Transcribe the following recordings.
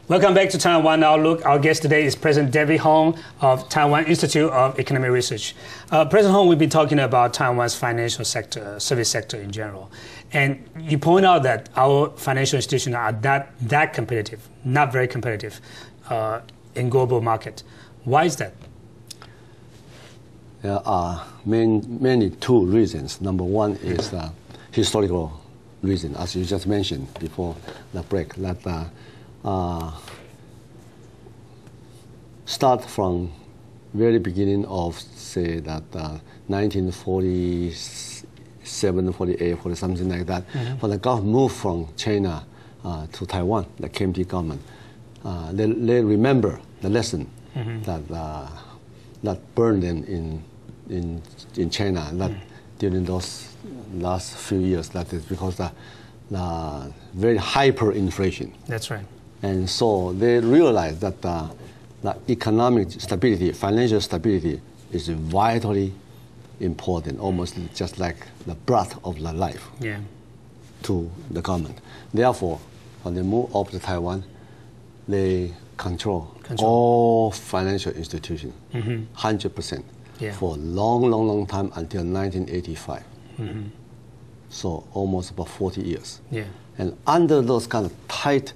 Welcome back to Taiwan Outlook. Our guest today is President David Hong of Taiwan Institute of Economic Research. President Hong, we've been talking about Taiwan's financial sector, service sector in general. And you point out that our financial institutions are not that competitive, not very competitive in global market. Why is that? There are mainly two reasons. Number one is the historical reason, as you just mentioned before the break, that start from very beginning of, say, that 1947, 48, 40, something like that, when the government moved from China to Taiwan, the KMT government, they remember the lesson that burned them in China, that during those last few years, that is because the very hyperinflation. That's right. And so they realized that the economic stability, financial stability is vitally important, almost just like the breath of the life to the government. Therefore, when they move up to Taiwan, they control all financial institutions, 100%, for a long time until 1985. So almost about 40 years. And under those kind of tight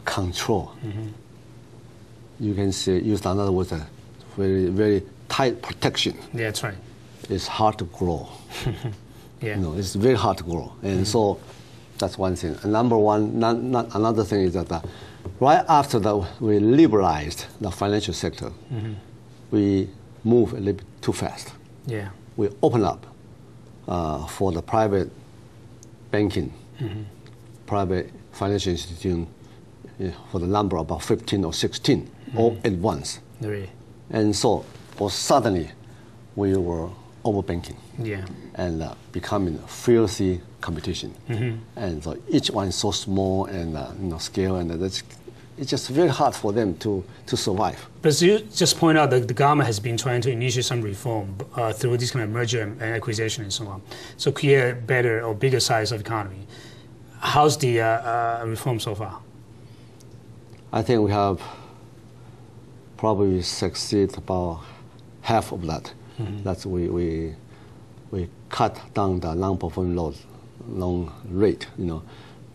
control, you can say, use another word, a very tight protection. That's right. It's hard to grow. It's very hard to grow. And so that's one thing. And number one, another thing is that right after that we liberalized the financial sector, we moved a little bit too fast. We opened up for the private banking, private financial institution, for the number about 15 or 16 all at once. And so suddenly we were overbanking and becoming filthy competition. And so each one is so small and scale, and it's just very hard for them to survive. But you just point out that the government has been trying to initiate some reform through this kind of merger and acquisition and so on, so create a better or bigger size of economy. How's the reform so far? I think we have probably succeeded about half of that. That's we cut down the non-performing loan rate,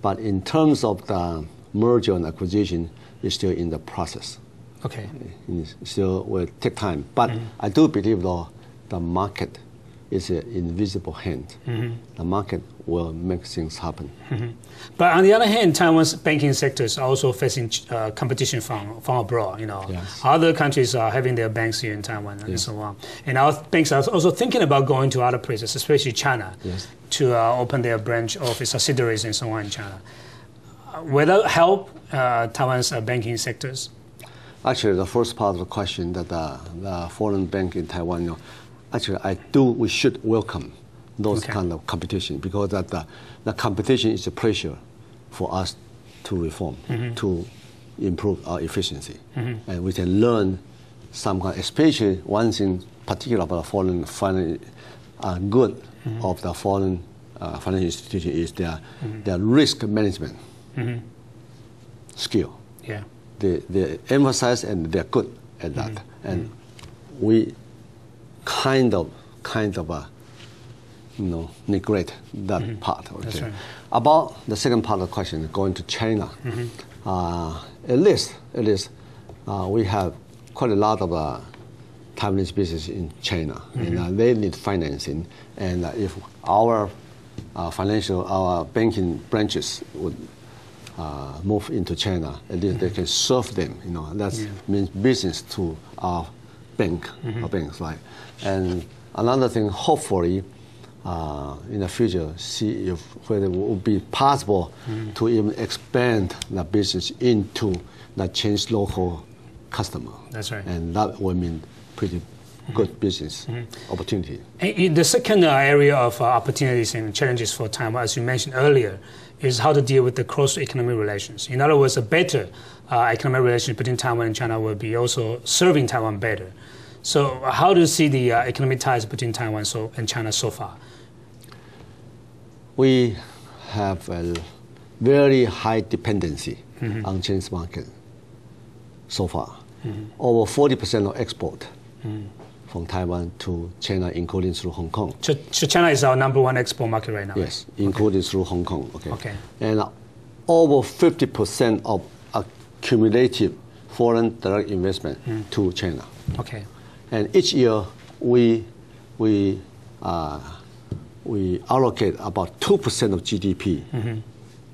But in terms of the merger and acquisition, it's still in the process. It still will take time. But I do believe, though, the market is an invisible hand. The market will make things happen. But on the other hand, Taiwan's banking sector is also facing competition from abroad. Other countries are having their banks here in Taiwan and so on. And our banks are also thinking about going to other places, especially China, to open their branch office subsidiaries and so on in China. Will that help Taiwan's banking sectors? Actually, the first part of the question, that the foreign bank in Taiwan, actually, we should welcome those kind of competition, because that the competition is a pressure for us to reform, to improve our efficiency. And we can learn some kind, especially one thing particular about foreign good of the foreign financial institution is their risk management skill. They emphasize and they're good at that. And we kind of neglect that part. Right. About the second part of the question, going to China, at least we have quite a lot of Taiwanese business in China, and they need financing. And if our our banking branches would move into China, at least they can serve them. That means business to our banks, right? And another thing, hopefully, in the future, see if whether it would be possible to even expand the business into the Chinese local customer. That's right. And that would mean pretty good business opportunity. And the second area of opportunities and challenges for Taiwan, as you mentioned earlier, is how to deal with the cross-economic relations. In other words, a better economic relationship between Taiwan and China will be also serving Taiwan better. So how do you see the economic ties between Taiwan and China so far? We have a very high dependency on Chinese market. so far. Over 40% of export from Taiwan to China, including through Hong Kong. So China is our #1 export market right now? Yes, including through Hong Kong. Okay. And over 50% of accumulative foreign direct investment to China. Okay. And each year we allocate about 2% of GDP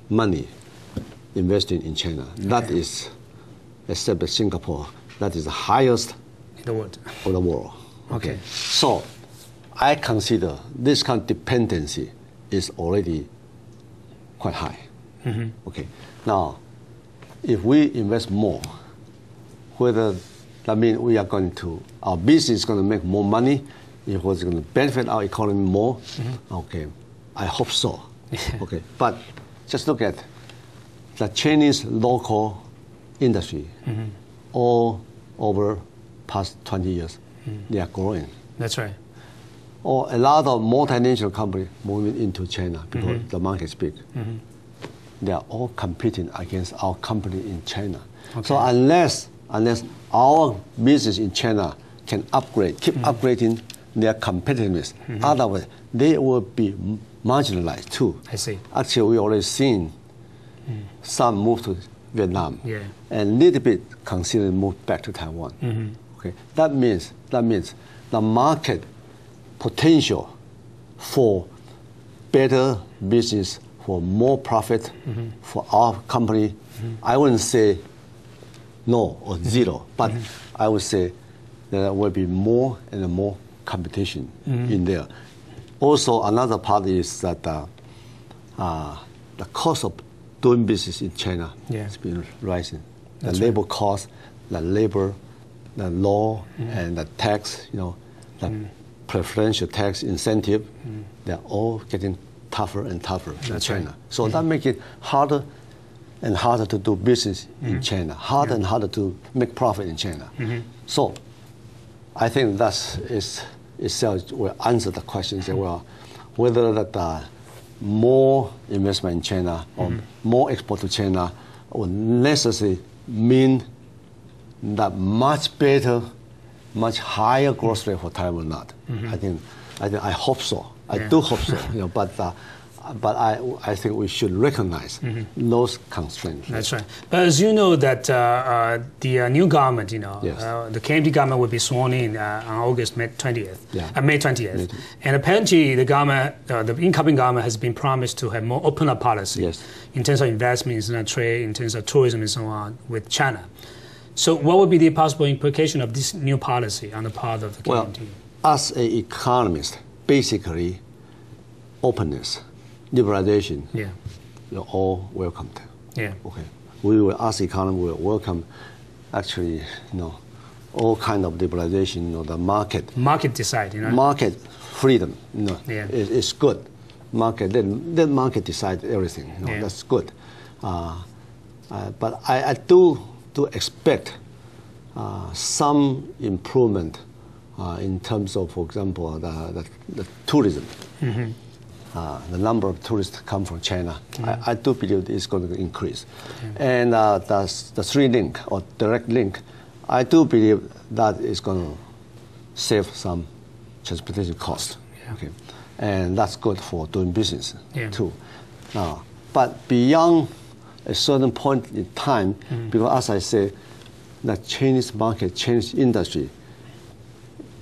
money investing in China. Okay. That is, except Singapore, that is the highest in the world. Of the world. Okay. So I consider this kind of dependency is already quite high. Okay. Now, if we invest more, whether that means we are going to, our business is going to make more money, it was going to benefit our economy more, okay, I hope so. Okay. But just look at the Chinese local industry all over past 20 years. They are growing. That's right. Or a lot of multinational companies moving into China because the market is big. They are all competing against our company in China. Okay. So unless our business in China can upgrade, keep upgrading their competitiveness, otherwise they will be marginalized too. I see. Actually, we already seen some move to Vietnam, and a little bit consider move back to Taiwan. Okay, that means the market potential for better business, for more profit for our company, I wouldn't say no or zero, but I would say there will be more and more competition in there. Also, another part is that the cost of doing business in China has been rising. The labor cost, the labor, the law, and the tax, the preferential tax incentive, they're all getting tougher and tougher in China. So that makes it harder and harder to do business in China, harder and harder to make profit in China. So I think that itself will answer the question, say, well, whether that more investment in China or more export to China will necessarily mean that much better, much higher growth rate for Taiwan or not. I hope so. I do hope so. But I think we should recognize those constraints. That's right. But as you know, that the new government, the KMT government will be sworn in on May 20th. And apparently, the government, the incoming government, has been promised to have more open up policy in terms of investments and trade, in terms of tourism and so on with China. So, what would be the possible implication of this new policy on the part of the KMT? Well, as an economist, basically, openness, liberalization, you're all welcomed. Okay. We will, as economy, will welcome actually, all kind of liberalization, the market. Market decide, Market freedom, is good. Market, let market decide everything. That's good. But I do expect some improvement in terms of, for example, the tourism. The number of tourists come from China. I do believe it's going to increase. And the three link or direct link, I do believe that is going to save some transportation costs. Okay. And that's good for doing business too. But beyond a certain point in time, because as I say, the Chinese market, Chinese industry,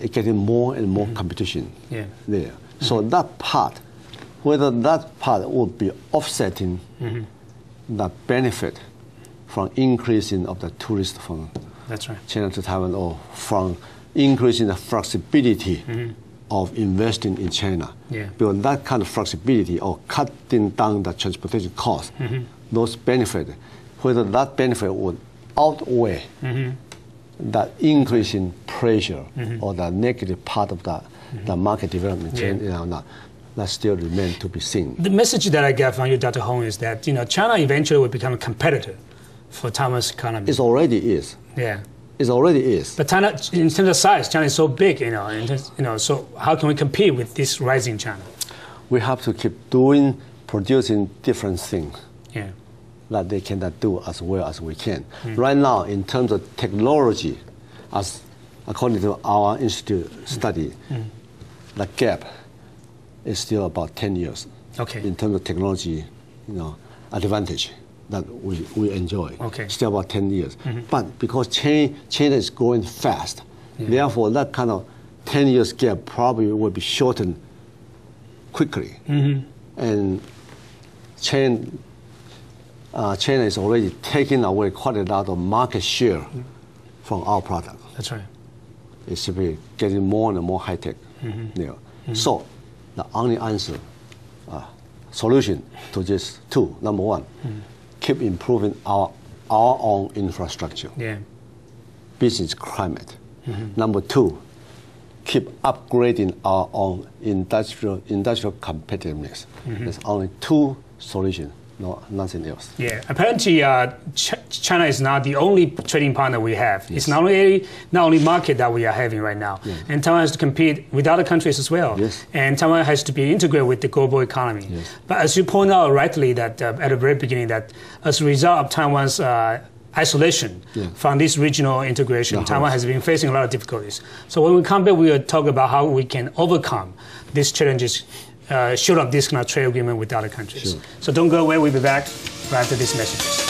is getting more and more competition there. So that part, whether that part would be offsetting the benefit from increasing of the tourists from China to Taiwan, or from increasing the flexibility of investing in China. Because that kind of flexibility or cutting down the transportation costs, those benefits, whether that benefit would outweigh that increasing pressure or the negative part of the market development or not. That still remains to be seen. The message that I get from you, Dr. Hong, is that China eventually will become a competitor for Taiwan's economy. It already is. It already is. But China, in terms of size, China is so big, so how can we compete with this rising China? We have to keep producing different things. that they cannot do as well as we can. Right now, in terms of technology, as according to our institute study, the gap is still about 10 years in terms of technology, advantage that we enjoy. Still about 10 years. But because China is growing fast, therefore that kind of 10 years gap probably will be shortened quickly. And China is already taking away quite a lot of market share from our product. That's right. It should be getting more and more high tech. So the only answer, solution to this two: number one, keep improving our own infrastructure, business climate. Number two, keep upgrading our own industrial competitiveness. There's only two solutions, nothing else. Yeah, apparently China is not the only trading partner we have. It's not only market that we are having right now. And Taiwan has to compete with other countries as well. And Taiwan has to be integrated with the global economy. But as you point out rightly that at the very beginning, that as a result of Taiwan's isolation from this regional integration, Taiwan has been facing a lot of difficulties. So when we come back, we will talk about how we can overcome these challenges short of this kind of trade agreement with other countries. So don't go away, we'll be back right after these messages.